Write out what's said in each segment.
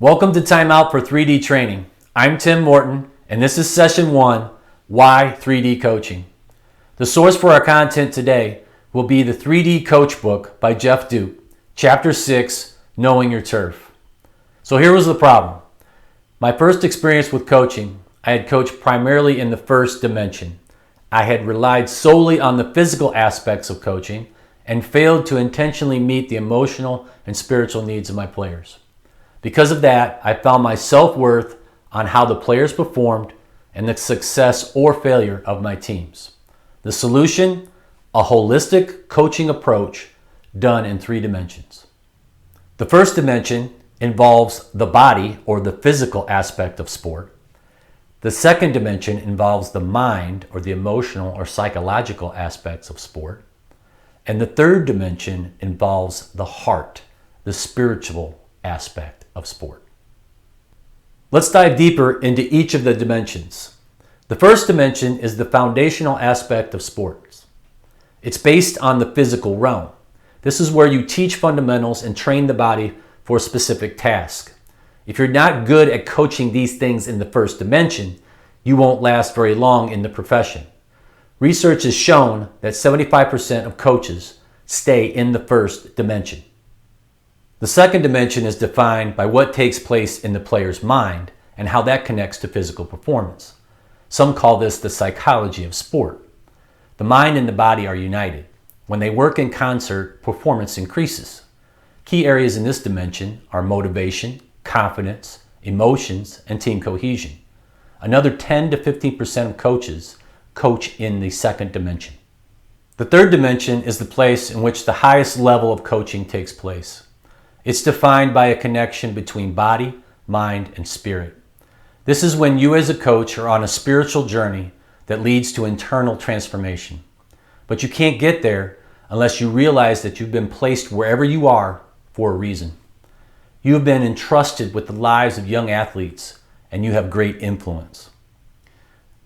Welcome to Timeout for 3D Training. I'm Tim Morton, and this is Session 1, Why 3D Coaching. The source for our content today will be the 3D Coach book by Jeff Duke, Chapter 6, Knowing Your Turf. So here was the problem. My first experience with coaching, I had coached primarily in the first dimension. I had relied solely on the physical aspects of coaching and failed to intentionally meet the emotional and spiritual needs of my players. Because of that, I found my self-worth on how the players performed and the success or failure of my teams. The solution? A holistic coaching approach done in 3 dimensions. The first dimension involves the body or the physical aspect of sport. The second dimension involves the mind or the emotional or psychological aspects of sport. And the third dimension involves the heart, the spiritual aspect of sport. Let's dive deeper into each of the dimensions. The first dimension is the foundational aspect of sports. It's based on the physical realm. This is where you teach fundamentals and train the body for a specific task. If you're not good at coaching these things in the first dimension, you won't last very long in the profession. Research has shown that 75% of coaches stay in the first dimension. The second dimension is defined by what takes place in the player's mind and how that connects to physical performance. Some call this the psychology of sport. The mind and the body are united. When they work in concert, performance increases. Key areas in this dimension are motivation, confidence, emotions, and team cohesion. Another 10 to 15% of coaches coach in the second dimension. The third dimension is the place in which the highest level of coaching takes place. It's defined by a connection between body, mind, and spirit. This is when you as a coach are on a spiritual journey that leads to internal transformation. But you can't get there unless you realize that you've been placed wherever you are for a reason. You have been entrusted with the lives of young athletes, and you have great influence.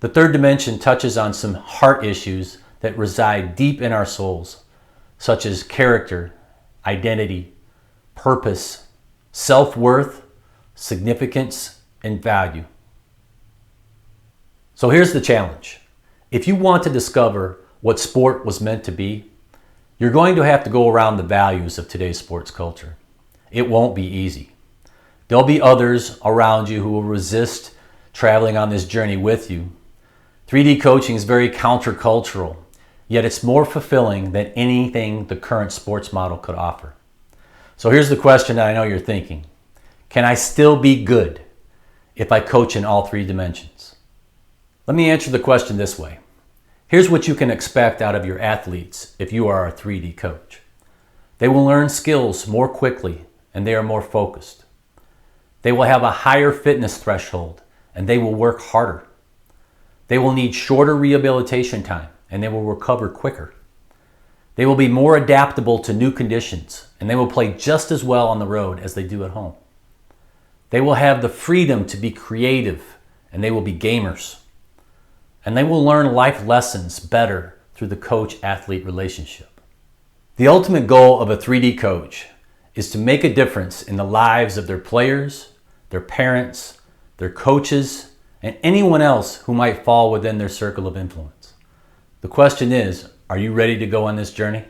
The third dimension touches on some heart issues that reside deep in our souls, such as character, identity, purpose, self-worth, significance, and value. So here's the challenge. If you want to discover what sport was meant to be, you're going to have to go around the values of today's sports culture. It won't be easy. There'll be others around you who will resist traveling on this journey with you. 3D coaching is very countercultural, yet it's more fulfilling than anything the current sports model could offer. So here's the question that I know you're thinking. Can I still be good if I coach in all 3 dimensions? Let me answer the question this way. Here's what you can expect out of your athletes if you are a 3D coach. They will learn skills more quickly and they are more focused. They will have a higher fitness threshold and they will work harder. They will need shorter rehabilitation time and they will recover quicker. They will be more adaptable to new conditions and they will play just as well on the road as they do at home. They will have the freedom to be creative and they will be gamers. And they will learn life lessons better through the coach-athlete relationship. The ultimate goal of a 3D coach is to make a difference in the lives of their players, their parents, their coaches, and anyone else who might fall within their circle of influence. The question is, are you ready to go on this journey?